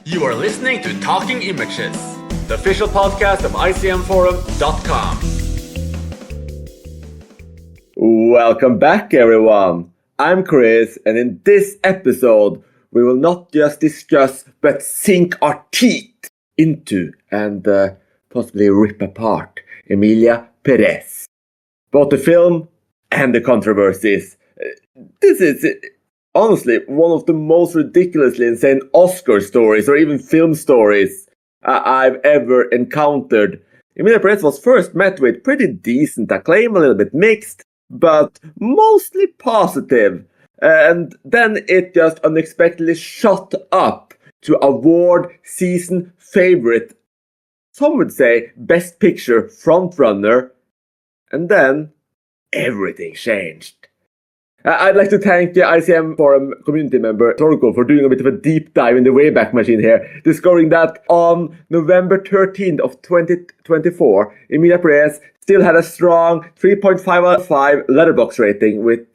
You are listening to Talking Images, the official podcast of icmforum.com. Welcome back, everyone. I'm Chris, and in this episode, we will not just discuss, but sink our teeth into and possibly rip apart Emilia Perez. Both the film and the controversies. This is honestly one of the most ridiculously insane Oscar stories or even film stories I've ever encountered. Emilia Perez was first met with pretty decent acclaim, a little bit mixed, but mostly positive. And then it just unexpectedly shot up to award season favorite. Some would say best picture frontrunner. And then everything changed. I'd like to thank ICM Forum community member Torko for doing a bit of a deep dive in the Wayback Machine here, discovering that on November 13th of 2024, Emilia Perez still had a strong 3.5 out of 5 letterbox rating with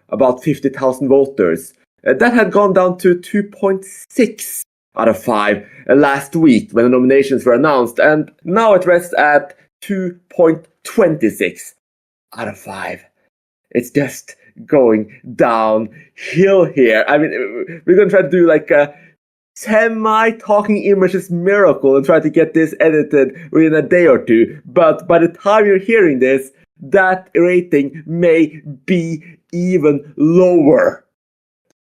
about 50,000 voters. That had gone down to 2.6 out of 5 last week when the nominations were announced, and now it rests at 2.26 out of 5. It's just going downhill here. I mean, we're going to try to do like a semi-talking images miracle and try to get this edited within a day or two. But by the time you're hearing this, that rating may be even lower.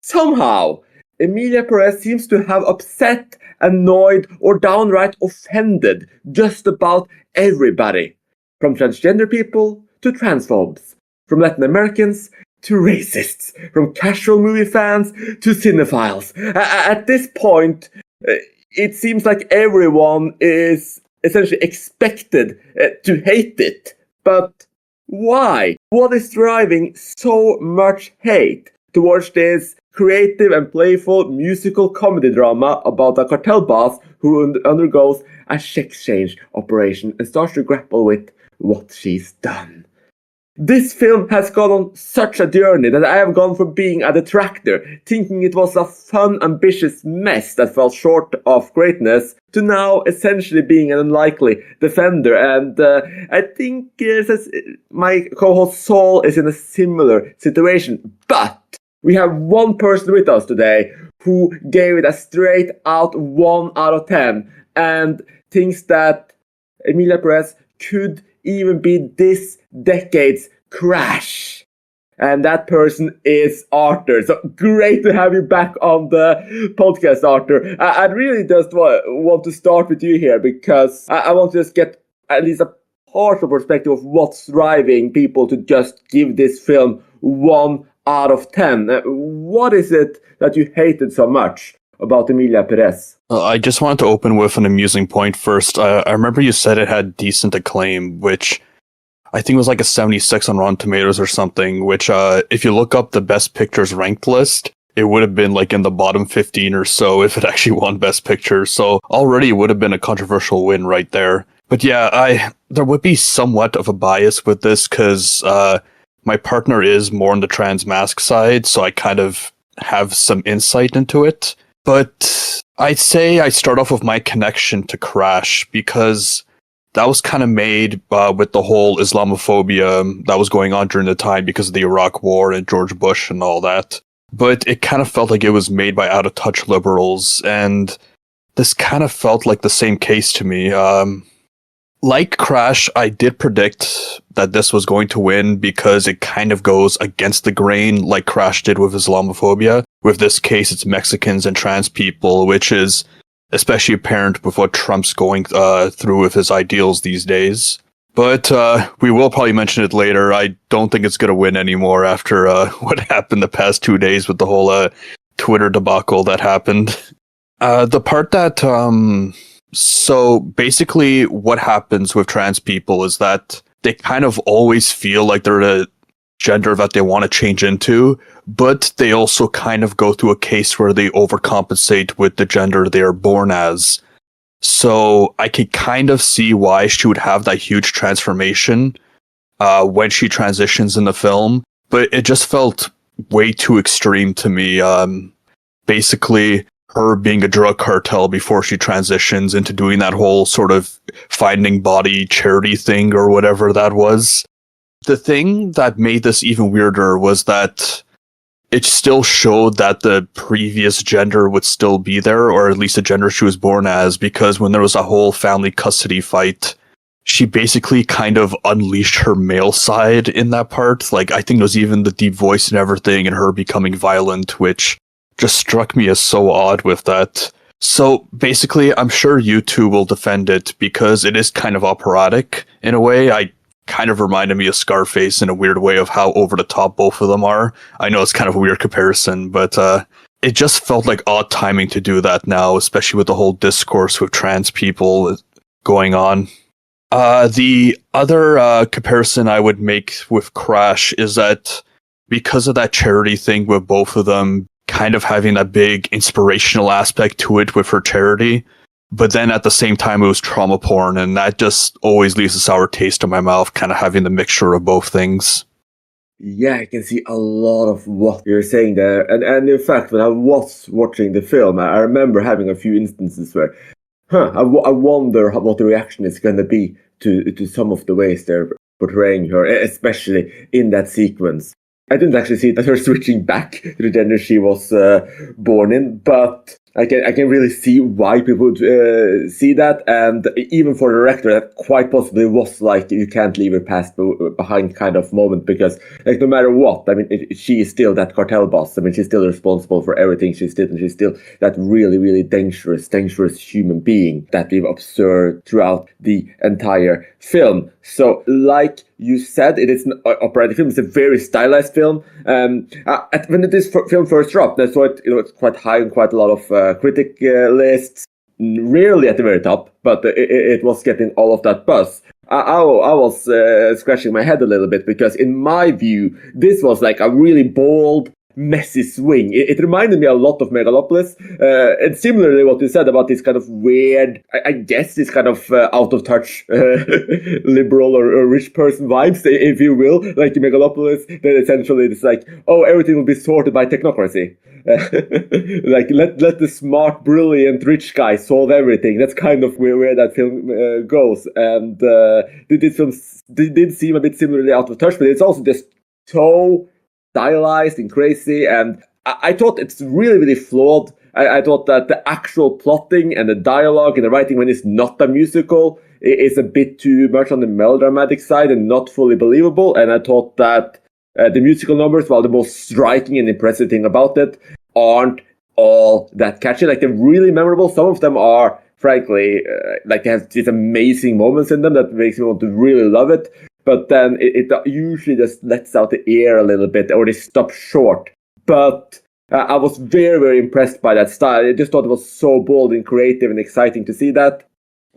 Somehow, Emilia Perez seems to have upset, annoyed, or downright offended just about everybody. From transgender people to transphobes. From Latin Americans to racists, from casual movie fans to cinephiles. At this point, it seems like everyone is essentially expected to hate it. But why? What is driving so much hate towards this creative and playful musical comedy drama about a cartel boss who undergoes a sex change operation and starts to grapple with what she's done? This film has gone on such a journey that I have gone from being a detractor, thinking it was a fun, ambitious mess that fell short of greatness, to now essentially being an unlikely defender. And I think my co-host Saul is in a similar situation. But we have one person with us today who gave it a straight out 1 out of 10 and thinks that Emilia Perez could even be this decade's Crash. And that person is Arthur. So great to have you back on the podcast, Arthur. I'd really just want to start with you here because I want to just get at least a partial perspective of what's driving people to just give this film 1 out of 10. What is it that you hated so much about Emilia Perez? I just wanted to open with an amusing point first. I remember you said it had decent acclaim, which I think it was like a 76 on Rotten Tomatoes or something, which if you look up the Best Pictures ranked list, it would have been like in the bottom 15 or so if it actually won Best Picture. So already it would have been a controversial win right there. But yeah, there would be somewhat of a bias with this because my partner is more on the trans mask side, so I kind of have some insight into it. But I'd say I start off with my connection to Crash because that was kind of made with the whole Islamophobia that was going on during the time because of the Iraq War and George Bush and all that. But it kind of felt like it was made by out-of-touch liberals, and this kind of felt like the same case to me. Like Crash, I did predict that this was going to win because it kind of goes against the grain like Crash did with Islamophobia. With this case, it's Mexicans and trans people, which is especially apparent with what Trump's going through with his ideals these days. But we will probably mention it later. I don't think it's going to win anymore after what happened the past 2 days with the whole Twitter debacle that happened. The part that... So basically what happens with trans people is that they kind of always feel like they're a gender that they want to change into, but they also kind of go through a case where they overcompensate with the gender they are born as. So I could kind of see why she would have that huge transformation when she transitions in the film, but it just felt way too extreme to me. Basically, her being a drug cartel before she transitions into doing that whole sort of finding body charity thing or whatever that was. The thing that made this even weirder was that it still showed that the previous gender would still be there, or at least the gender she was born as, because when there was a whole family custody fight, she basically kind of unleashed her male side in that part. Like, I think there was even the deep voice and everything, and her becoming violent, which just struck me as so odd with that. So basically, I'm sure you two will defend it because it is kind of operatic in a way. I kind of reminded me of Scarface in a weird way of how over the top both of them are. I know it's kind of a weird comparison, but it just felt like odd timing to do that now, especially with the whole discourse with trans people going on. The other comparison I would make with Crash is that because of that charity thing with both of them kind of having that big inspirational aspect to it with her charity, but then at the same time it was trauma porn, and that just always leaves a sour taste in my mouth, kind of having the mixture of both things. Yeah, I can see a lot of what you're saying there. And in fact, when I was watching the film, I remember having a few instances where, I wonder what the reaction is going to be to some of the ways they're portraying her, especially in that sequence. I didn't actually see that her switching back to the gender she was born in, but I can really see why people would see that, and even for the director, that quite possibly was like you can't leave her past behind kind of moment, because like no matter what, I mean, she is still that cartel boss. I mean, she's still responsible for everything she's did, and she's still that really, really dangerous human being that we've observed throughout the entire film. So, like you said, it is an operatic film. It's a very stylized film. When this film first dropped, I saw it. It's quite high on quite a lot of critic lists. Rarely at the very top, but it was getting all of that buzz. I was scratching my head a little bit, because in my view, this was like a really bold, messy swing. It reminded me a lot of Megalopolis, and similarly what you said about this kind of weird, I guess this kind of out of touch liberal or rich person vibes, if you will, like in Megalopolis. Then essentially it's like, oh, everything will be sorted by technocracy. Like let the smart, brilliant, rich guy solve everything. That's kind of where that film goes. And this film did seem a bit similarly out of touch, but it's also just so stylized and crazy, and I thought it's really, really flawed. I thought that the actual plotting and the dialogue and the writing, when it's not a musical, is a bit too much on the melodramatic side and not fully believable. And I thought that the musical numbers, while the most striking and impressive thing about it, aren't all that catchy. Like, they're really memorable. Some of them are, frankly, like they have these amazing moments in them that makes me want to really love it. But then it usually just lets out the air a little bit, or they stop short. But I was very, very impressed by that style. I just thought it was so bold and creative and exciting to see that.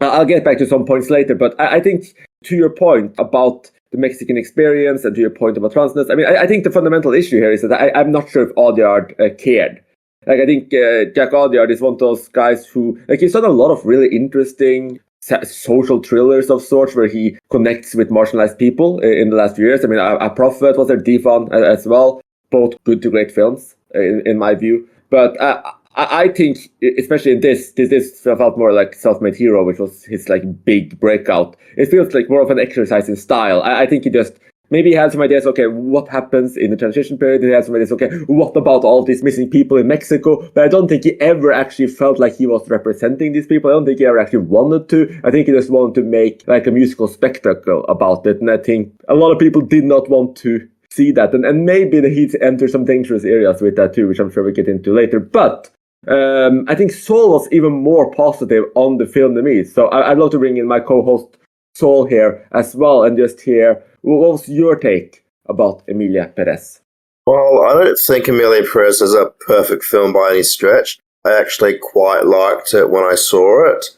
I'll get back to some points later, but I think to your point about the Mexican experience and to your point about transness, I mean, I think the fundamental issue here is that I'm not sure if Audiard cared. Like, I think Jack Audiard is one of those guys who, like, he's done a lot of really interesting social thrillers of sorts where he connects with marginalized people in the last few years. I mean, A Prophet was there, Defon as well. Both good to great films, in my view. But I think, especially in this felt more like Self-Made Hero, which was his like big breakout. It feels like more of an exercise in style. I think he just maybe had some ideas, okay, what happens in the transition period? He had some ideas, okay, what about all these missing people in Mexico? But I don't think he ever actually felt like he was representing these people. I don't think he ever actually wanted to. I think he just wanted to make like a musical spectacle about it. And I think a lot of people did not want to see that. And maybe he entered some dangerous areas with that too, which I'm sure we'll get into later. But I think Saul was even more positive on the film than me. So I'd love to bring in my co-host Saul here as well and just hear, what was your take about Emilia Perez? Well, I don't think Emilia Perez is a perfect film by any stretch. I actually quite liked it when I saw it.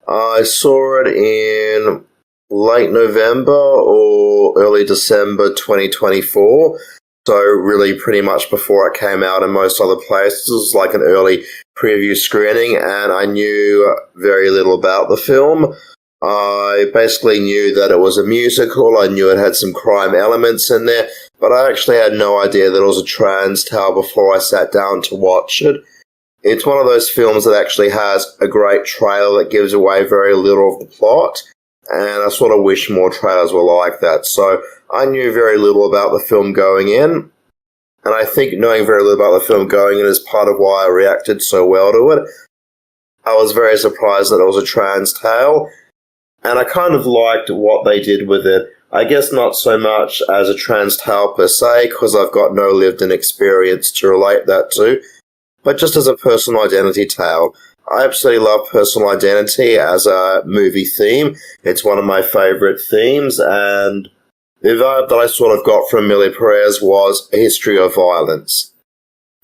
I saw it in late November or early December 2024. So really pretty much before it came out in most other places. It was like an early preview screening, and I knew very little about the film. I basically knew that it was a musical. I knew it had some crime elements in there, but I actually had no idea that it was a trans tale before I sat down to watch it. It's one of those films that actually has a great trailer that gives away very little of the plot, and I sort of wish more trailers were like that. So I knew very little about the film going in, and I think knowing very little about the film going in is part of why I reacted so well to it. I was very surprised that it was a trans tale, and I kind of liked what they did with it. I guess not so much as a trans tale per se, because I've got no lived-in experience to relate that to, but just as a personal identity tale. I absolutely love personal identity as a movie theme. It's one of my favourite themes, and the vibe that I sort of got from Emilia Perez was a history of violence.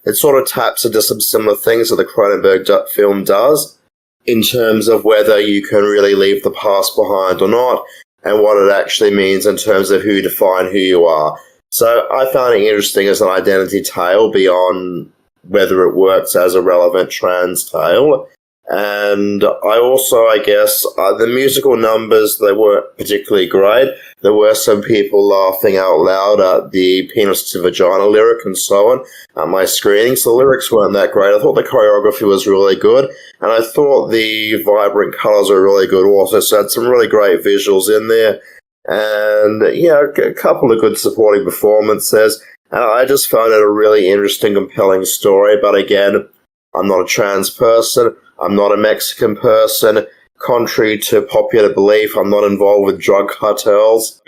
It sort of taps into some similar things that the Cronenberg film does, in terms of whether you can really leave the past behind or not, and what it actually means in terms of who you define who you are. So I found it interesting as an identity tale beyond whether it works as a relevant trans tale. And I also, I guess, the musical numbers, they weren't particularly great. There were some people laughing out loud at the penis to vagina lyric and so on at my screenings. The lyrics weren't that great. I thought the choreography was really good, and I thought the vibrant colours were really good also, so had some really great visuals in there. And, yeah, a couple of good supporting performances. And I just found it a really interesting, compelling story. But again, I'm not a trans person. I'm not a Mexican person. Contrary to popular belief, I'm not involved with drug cartels.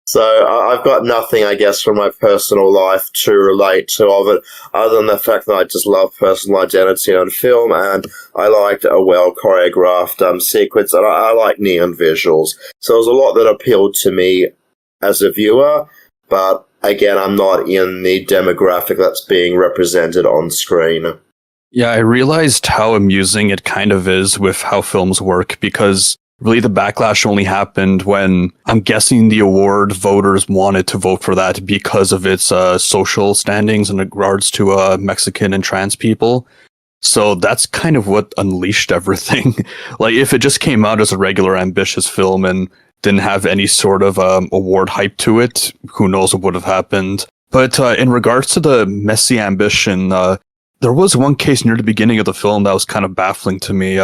So I've got nothing, I guess, from my personal life to relate to of it, other than the fact that I just love personal identity on film, and I liked a well-choreographed sequence, and I like neon visuals. So there's a lot that appealed to me as a viewer, but again, I'm not in the demographic that's being represented on screen. Yeah, I realized how amusing it kind of is with how films work, because really the backlash only happened when, I'm guessing, the award voters wanted to vote for that because of its social standings in regards to Mexican and trans people. So that's kind of what unleashed everything. Like, if it just came out as a regular ambitious film and didn't have any sort of award hype to it, who knows what would have happened. But in regards to the messy ambition, there was one case near the beginning of the film that was kind of baffling to me.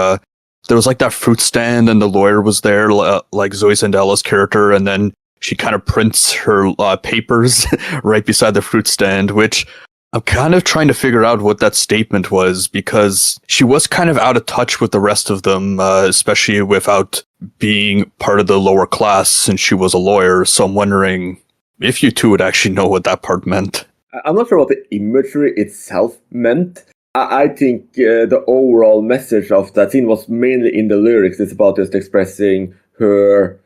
There was like that fruit stand and the lawyer was there, like Zoe Zandella's character, and then she kind of prints her papers right beside the fruit stand, which I'm kind of trying to figure out what that statement was, because she was kind of out of touch with the rest of them, especially without being part of the lower class since she was a lawyer. So I'm wondering if you two would actually know what that part meant. I'm not sure what the imagery itself meant. I think the overall message of that scene was mainly in the lyrics. It's about just expressing her...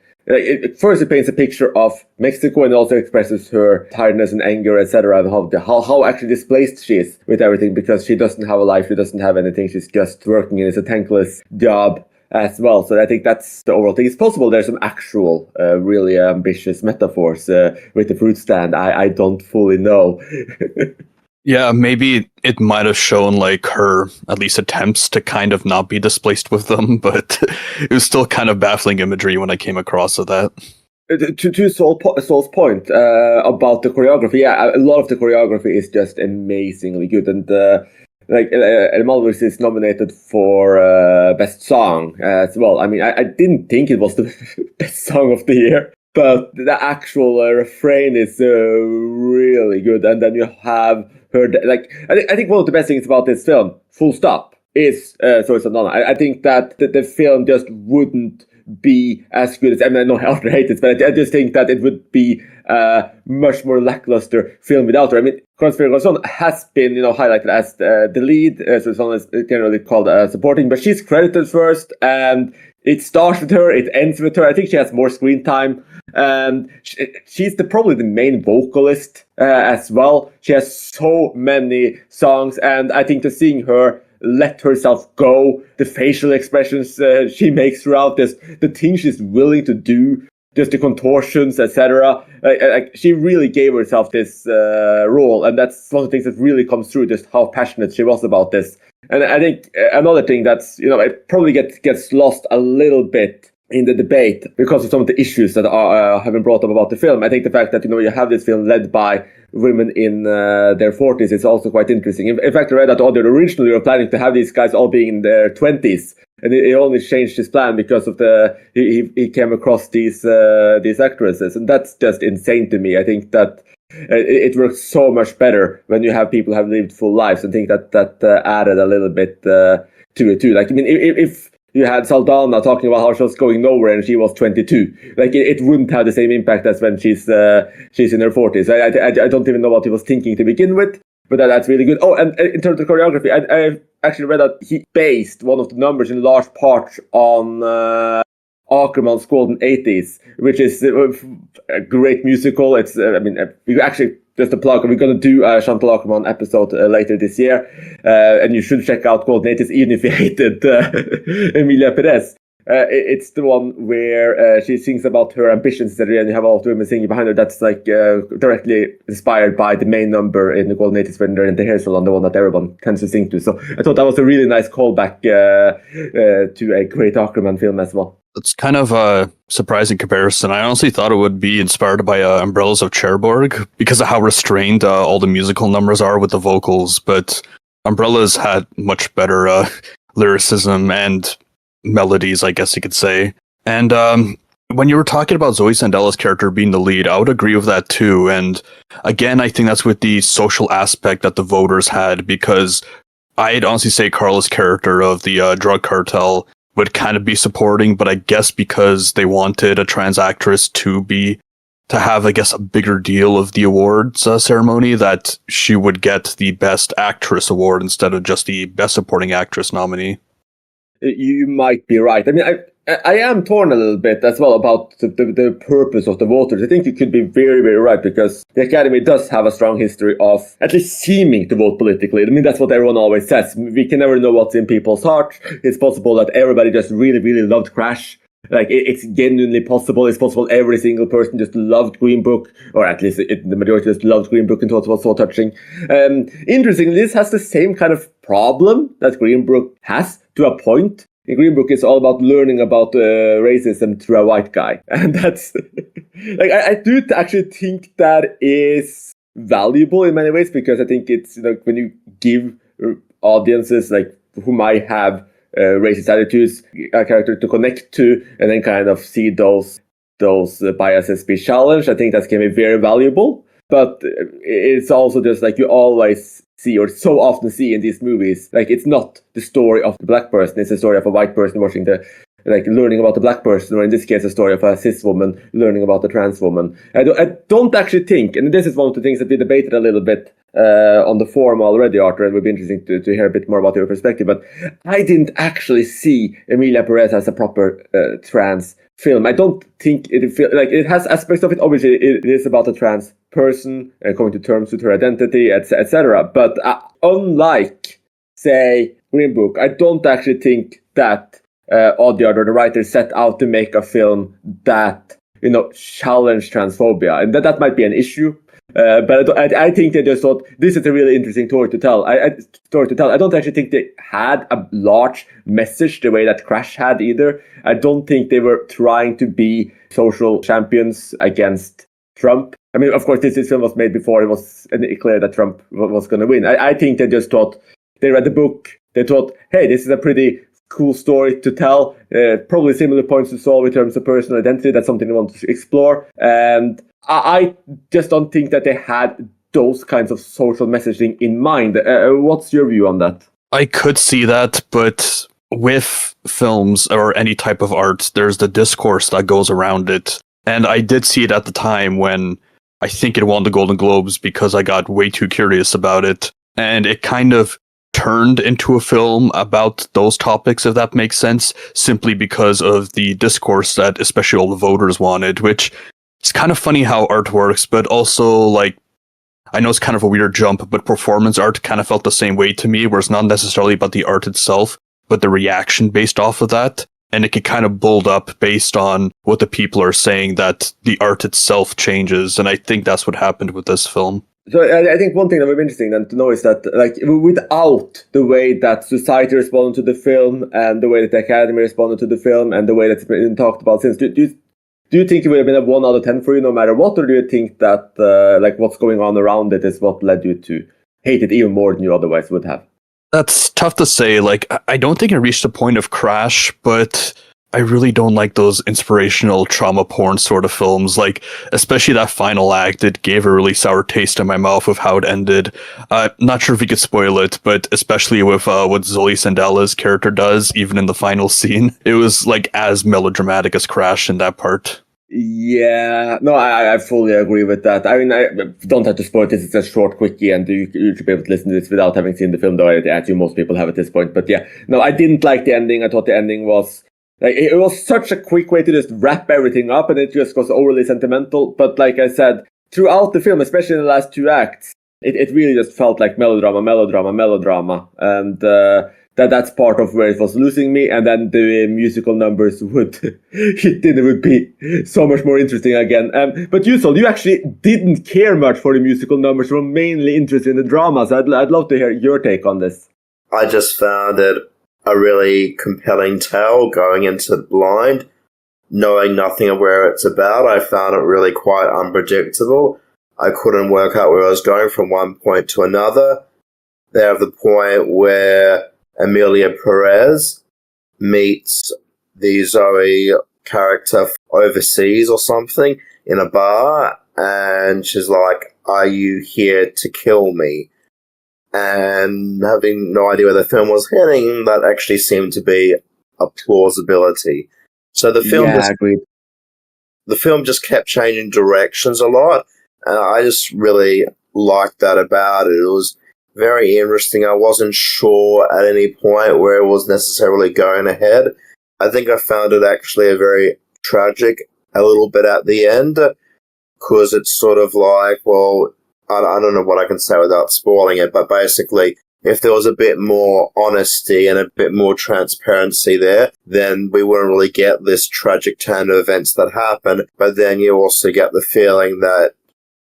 First, it paints a picture of Mexico and also expresses her tiredness and anger, etc., and how actually displaced she is with everything, because she doesn't have a life, she doesn't have anything, she's just working, and it's a thankless job as well. So I think that's the overall thing. It's possible there's some actual, really ambitious metaphors with the fruit stand. I don't fully know. Yeah, maybe it might have shown like her at least attempts to kind of not be displaced with them, but it was still kind of baffling imagery when I came across that. To Saul's point about the choreography, yeah, a lot of the choreography is just amazingly good, and El Malvis is nominated for best song as well. I mean, I didn't think it was the best song of the year, but the actual refrain is really good, and then you have heard, like, I think one of the best things about this film, full stop, is Zoe Saldana. I think that the film just wouldn't be as good as, I know I often hate it, but I just think that it would be a much more lackluster film without her. I mean, Conspiracy has been, highlighted as the lead, so it's generally called supporting, but she's credited first, and it starts with her, it ends with her. I think she has more screen time. She's probably the main vocalist as well. She has so many songs, and I think just seeing her let herself go, the facial expressions she makes throughout this, the things she's willing to do, just the contortions, etc. She really gave herself this role, and that's one of the things that really comes through, just how passionate she was about this. And I think another thing that's, it probably gets lost a little bit in the debate because of some of the issues that have been brought up about the film. I think the fact that you have this film led by women in their 40s is also quite interesting. In fact, I read that Audio originally were planning to have these guys all being in their 20s, and he only changed his plan because of he came across these actresses, and that's just insane to me. I think that it works so much better when you have people who have lived full lives. I think that added a little bit to it too. Like, I mean, if you had Saldana talking about how she was going nowhere and she was 22. Like, it wouldn't have the same impact as when she's in her 40s. I don't even know what he was thinking to begin with, but that's really good. Oh, and in terms of choreography, I actually read that he based one of the numbers in large part on Ackerman's Golden 80s, which is a great musical. It's, you actually, just a plug, we're going to do a Chantal Ackerman episode later this year, and you should check out Golden 80s even if you hated Emilia Perez. It's the one where she sings about her ambitions, and you have all the women singing behind her. That's like directly inspired by the main number in the Golden 80s when they're in the hair salon, the one that everyone tends to sing to. So I thought that was a really nice callback to a great Ackerman film as well. It's kind of a surprising comparison. I honestly thought it would be inspired by Umbrellas of Cherbourg because of how restrained all the musical numbers are with the vocals, but Umbrellas had much better lyricism and melodies, I guess you could say. And when you were talking about Zoe Sandella's character being the lead, I would agree with that too. And again, I think that's with the social aspect that the voters had, because I'd honestly say Carla's character of the drug cartel would kind of be supporting, but I guess because they wanted a trans actress to have, I guess, a bigger deal of the awards ceremony, that she would get the Best Actress award instead of just the Best Supporting Actress nominee. You might be right. I mean, I am torn a little bit as well about the purpose of the voters. I think you could be very, very right, because the Academy does have a strong history of at least seeming to vote politically. I mean, that's what everyone always says. We can never know what's in people's hearts. It's possible that everybody just really, really loved Crash. Like, it's genuinely possible. It's possible every single person just loved Green Book, or at least the majority just loved Green Book and thought it was so touching. Interestingly, this has the same kind of problem that Green Book has to a point. In Green Book, it's all about learning about racism through a white guy. And that's, like, I do actually think that is valuable in many ways, because I think it's, when you give audiences, like, who might have racist attitudes, a character to connect to, and then kind of see those biases be challenged, I think that can be very valuable. But it's also just like you always see, or so often see in these movies, like, it's not the story of the black person, it's the story of a white person watching learning about the black person, or in this case, a story of a cis woman learning about the trans woman. I don't actually think, and this is one of the things that we debated a little bit on the forum already, Arthur, and it would be interesting to hear a bit more about your perspective, but I didn't actually see Emilia Perez as a proper trans film. I don't think it has aspects of it. Obviously, it is about a trans person and coming to terms with her identity, etc. But unlike, say, Green Book, I don't actually think that Odyard or the writer set out to make a film that challenged transphobia, and that might be an issue. But I think they just thought this is a really interesting story to tell. I don't actually think they had a large message the way that Crash had either. I don't think they were trying to be social champions against Trump. I mean, of course, this film was made before it was clear that Trump was going to win. I think they just thought, they read the book, they thought, hey, this is a pretty cool story to tell. Probably similar points to solve in terms of personal identity. That's something they want to explore. And I just don't think that they had those kinds of social messaging in mind. What's your view on that? I could see that, but with films or any type of art, there's the discourse that goes around it. And I did see it at the time when I think it won the Golden Globes, because I got way too curious about it. And it kind of turned into a film about those topics, if that makes sense, simply because of the discourse that especially all the voters wanted, which it's kind of funny how art works, but also, like, I know it's kind of a weird jump, but performance art kind of felt the same way to me, where it's not necessarily about the art itself, but the reaction based off of that. And it could kind of build up based on what the people are saying, that the art itself changes. And I think that's what happened with this film. So I think one thing that would be interesting then to know is that, like, without the way that society responded to the film and the way that the Academy responded to the film and the way that it's been talked about since, do you think it would have been a 1 out of 10 for you no matter what, or do you think that like what's going on around it is what led you to hate it even more than you otherwise would have? That's tough to say. Like, I don't think it reached a point of crash, but I really don't like those inspirational trauma porn sort of films. Like, especially that final act, it gave a really sour taste in my mouth of how it ended. Not sure if we could spoil it, but especially with what Zoe Sandella's character does, even in the final scene, it was like as melodramatic as Crash in that part. Yeah, no, I fully agree with that. I mean, I don't have to spoil this. It's a short quickie, and you should be able to listen to this without having seen the film, though I assume most people have at this point. But yeah, no, I didn't like the ending. I thought the ending was like it was such a quick way to just wrap everything up, and it just was overly sentimental. But like I said, throughout the film, especially in the last 2 acts, it really just felt like melodrama, and that's part of where it was losing me. And then the musical numbers would it would be so much more interesting again. But you, Sol, you actually didn't care much for the musical numbers. You were mainly interested in the drama. So I'd love to hear your take on this. I just found it a really compelling tale going into it blind, knowing nothing of where it's about. I found it really quite unpredictable. I couldn't work out where I was going from one point to another. They have the point where Emilia Perez meets the Zoe character overseas or something in a bar, and she's like, "Are you here to kill me?" And having no idea where the film was heading, that actually seemed to be a plausibility. So the film just kept changing directions a lot, and I just really liked that about it. It was very interesting. I wasn't sure at any point where it was necessarily going ahead. I think I found it actually a very tragic a little bit at the end, because it's sort of like, well, I don't know what I can say without spoiling it, but basically, if there was a bit more honesty and a bit more transparency there, then we wouldn't really get this tragic turn of events that happen. But then you also get the feeling that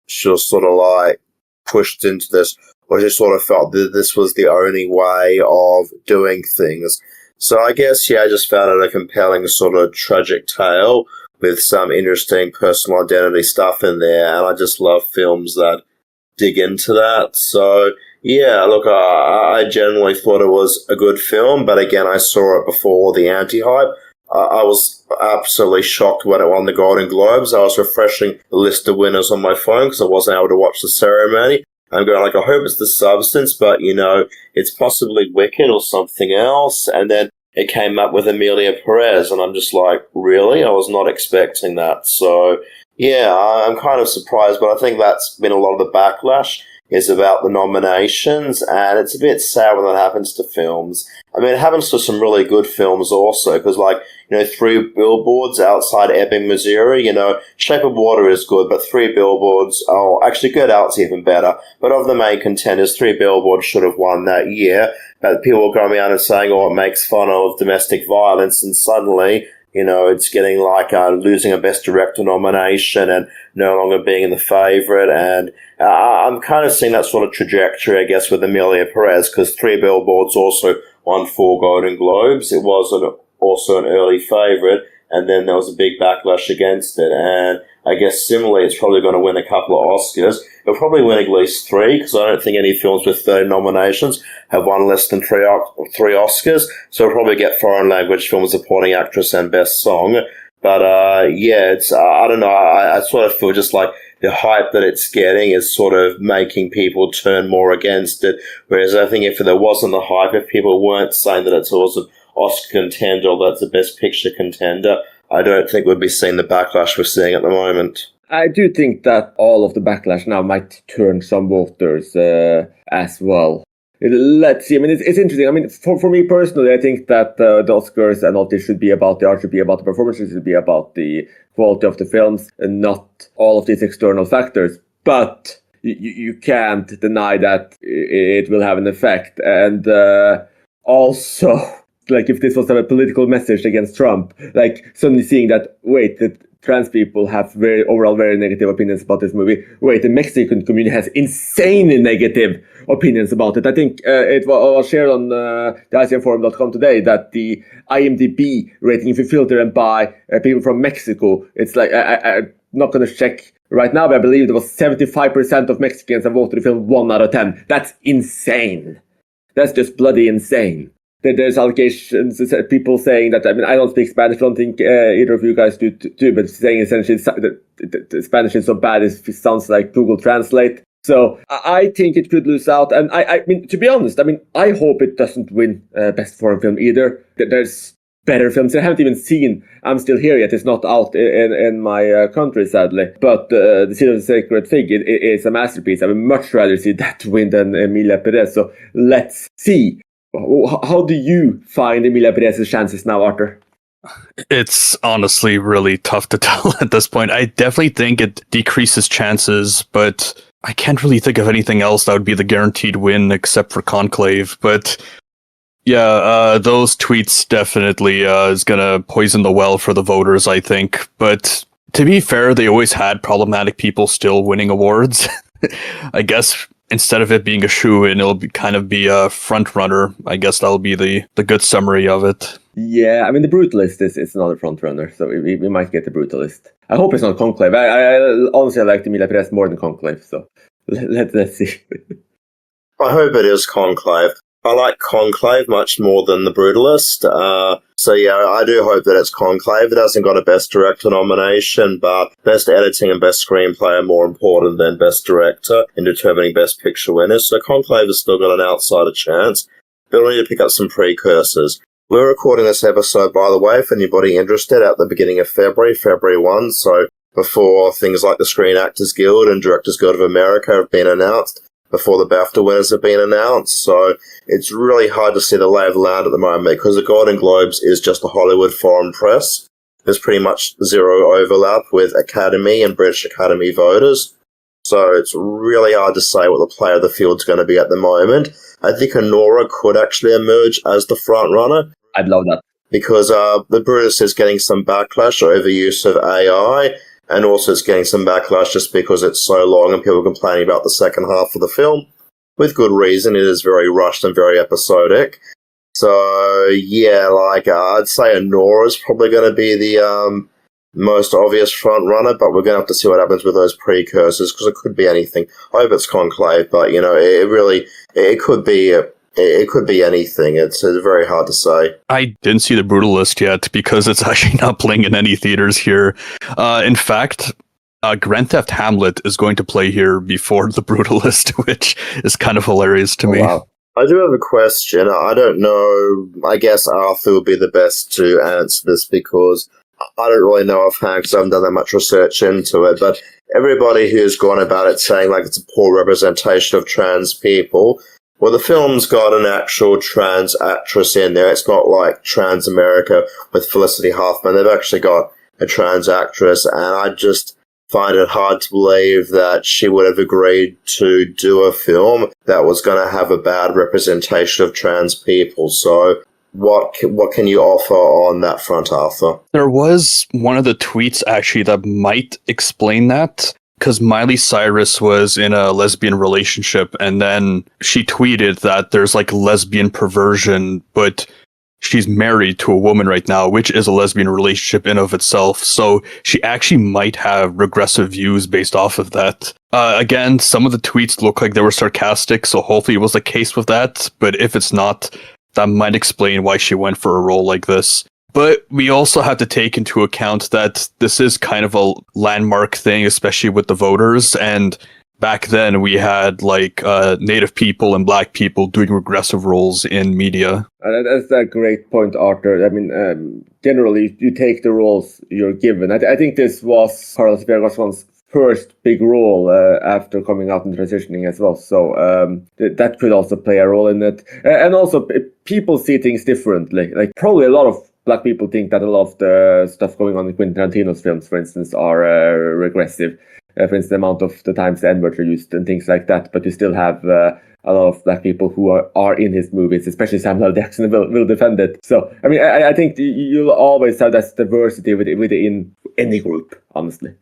she was sort of like pushed into this, or she sort of felt that this was the only way of doing things. So I guess, yeah, I just found it a compelling sort of tragic tale with some interesting personal identity stuff in there, and I just love films that dig into that. So yeah, look, I generally thought it was a good film, but again, I saw it before the anti-hype. I was absolutely shocked when it won the Golden Globes. I was refreshing the list of winners on my phone because I wasn't able to watch the ceremony. I'm going like, I hope it's The Substance, but you know, it's possibly Wicked or something else. And then it came up with Emilia Perez, and I'm just like, really? I was not expecting that. So yeah, I'm kind of surprised, but I think that's been a lot of the backlash is about the nominations, and it's a bit sad when that happens to films. I mean, it happens to some really good films also, because like, you know, 3 Billboards outside Ebbing, Missouri, you know, Shape of Water is good, but 3 Billboards, oh, actually Get Out's even better. But of the main contenders, 3 Billboards should have won that year. But people were going around and saying, oh, it makes fun of domestic violence, and suddenly, you know, it's getting like losing a Best Director nomination and no longer being in the favourite. And I'm kind of seeing that sort of trajectory, I guess, with Emilia Perez, because 3 Billboards also won 4 Golden Globes. It was also an early favourite, and then there was a big backlash against it. And I guess similarly, it's probably going to win a couple of Oscars. It'll probably win at least 3, because I don't think any films with 30 nominations have won less than 3 Oscars. So it'll probably get foreign language film supporting actress and best song. But yeah, it's I don't know. I sort of feel just like the hype that it's getting is sort of making people turn more against it. Whereas I think if there wasn't the hype, if people weren't saying that it's also Oscar contender or that's the best picture contender, I don't think we'd be seeing the backlash we're seeing at the moment. I do think that all of the backlash now might turn some voters as well. Let's see. I mean, it's interesting. I mean, for me personally, I think that the Oscars and all this should be about the art, should be about the performances, should be about the quality of the films, and not all of these external factors. But you can't deny that it will have an effect. And also, like, if this was a political message against Trump, like suddenly seeing that, wait, that trans people have overall very negative opinions about this movie. Wait, the Mexican community has insanely negative opinions about it. I think it was shared on the icmforum.com today that the IMDb rating, if you filter and by people from Mexico, it's like, I'm not going to check right now, but I believe there was 75% of Mexicans have voted the film 1 out of 10. That's insane. That's just bloody insane. There's allegations, people saying that, I mean, I don't speak Spanish, I don't think either of you guys do too, but saying essentially that the Spanish is so bad it sounds like Google Translate. So I think it could lose out. And I mean, to be honest, I mean, I hope it doesn't win Best Foreign Film either. There's better films. I haven't even seen I'm Still Here yet. It's not out in my country, sadly. But The Seal of the Sacred Fig is a masterpiece. I would much rather see that win than Emilia Perez. So let's see. How do you find Emilia Perez's chances now, Arthur? It's honestly really tough to tell at this point. I definitely think it decreases chances, but I can't really think of anything else that would be the guaranteed win except for Conclave. But yeah, those tweets definitely is going to poison the well for the voters, I think. But to be fair, they always had problematic people still winning awards. I guess instead of it being a shoo-in, it'll kind of be a front runner. I guess that'll be the good summary of it. Yeah, I mean, The Brutalist is another front runner, so we might get The Brutalist. I hope it's not Conclave. I honestly like Emilia Perez more than Conclave, so let's see. I hope it is Conclave. I like Conclave much more than The Brutalist. So yeah, I do hope that it's Conclave. It hasn't got a Best Director nomination, but Best Editing and Best Screenplay are more important than Best Director in determining Best Picture winners. So Conclave has still got an outsider chance. But we need to pick up some precursors. We're recording this episode, by the way, for anybody interested, at the beginning of February 1, so before things like the Screen Actors Guild and Directors Guild of America have been announced, before the BAFTA winners have been announced. So it's really hard to see the lay of the land at the moment because the Golden Globes is just a Hollywood foreign press. There's pretty much zero overlap with Academy and British Academy voters. So it's really hard to say what the play of the field's going to be at the moment. I think Honora could actually emerge as the front runner. I'd love that. Because The Brutus is getting some backlash over use of AI, and also it's getting some backlash just because it's so long and people are complaining about the second half of the film. With good reason, it is very rushed and very episodic. So, yeah, I'd say Honora's probably going to be the most obvious front runner, but we're going to have to see what happens with those precursors, because it could be anything. I hope it's Conclave, but, it could be... It could be anything. It's very hard to say. I didn't see The Brutalist yet because it's actually not playing in any theaters here. In fact, Grand Theft Hamlet is going to play here before The Brutalist, which is kind of hilarious to me. Wow. I do have a question. I don't know. I guess Arthur would be the best to answer this because I don't really know offhand because I haven't done that much research into it. But everybody who's gone about it saying it's a poor representation of trans people. Well, the film's got an actual trans actress in there. It's not like Trans America with Felicity Huffman. They've actually got a trans actress, and I just find it hard to believe that she would have agreed to do a film that was going to have a bad representation of trans people. So what can you offer on that front, Arthur? There was one of the tweets, actually, that might explain that. Because Miley Cyrus was in a lesbian relationship, and then she tweeted that there's lesbian perversion, but she's married to a woman right now, which is a lesbian relationship in of itself. So she actually might have regressive views based off of that. Again, some of the tweets look like they were sarcastic, so hopefully it was the case with that. But if it's not, that might explain why she went for a role like this. But we also have to take into account that this is kind of a landmark thing, especially with the voters. And back then we had Native people and Black people doing regressive roles in media. That's a great point, Arthur. I mean, generally you take the roles you're given. I think this was Carlos Vergason's first big role after coming out and transitioning as well. So that could also play a role in it. And also people see things differently. Probably a lot of Black people think that a lot of the stuff going on in Quentin Tarantino's films, for instance, are regressive. For instance, the amount of the times the N-words are used and things like that. But you still have a lot of Black people who are in his movies, especially Samuel L. Jackson will defend it. So, I mean, I think you'll always have that diversity within any group, honestly.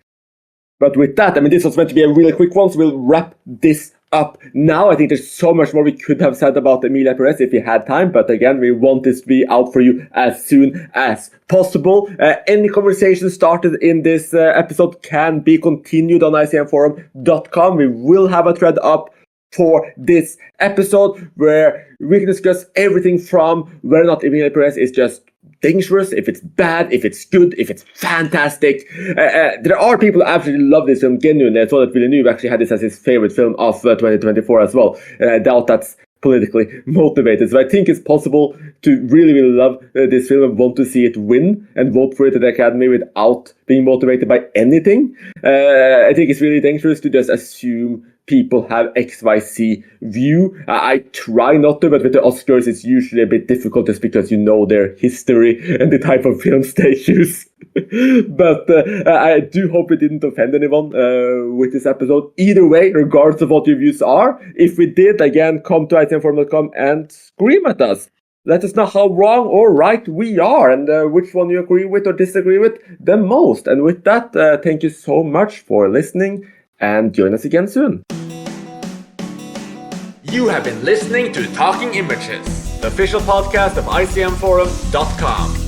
But with that, I mean, this was meant to be a really quick one, so we'll wrap this up now. I think there's so much more we could have said about Emilia Perez if we had time, but again, we want this to be out for you as soon as possible. Any conversation started in this episode can be continued on icmforum.com. We will have a thread up for this episode where we can discuss everything from whether or not Emilia Perez is just dangerous, if it's bad, if it's good, if it's fantastic. There are people who absolutely love this film genuinely. I saw that Villeneuve actually had this as his favorite film of 2024 as well. And I doubt that's politically motivated. So I think it's possible to really, really love this film and want to see it win and vote for it at the Academy without being motivated by anything. I think it's really dangerous to just assume people have XYZ view. I try not to, but with the Oscars it's usually a bit difficult just because you know their history and the type of films they choose. But I do hope it didn't offend anyone with this episode. Either way, regardless of what your views are, if we did, again, come to icmforum.com and scream at us. Let us know how wrong or right we are and which one you agree with or disagree with the most. And with that, thank you so much for listening and join us again soon. You have been listening to Talking Images, the official podcast of icmforum.com.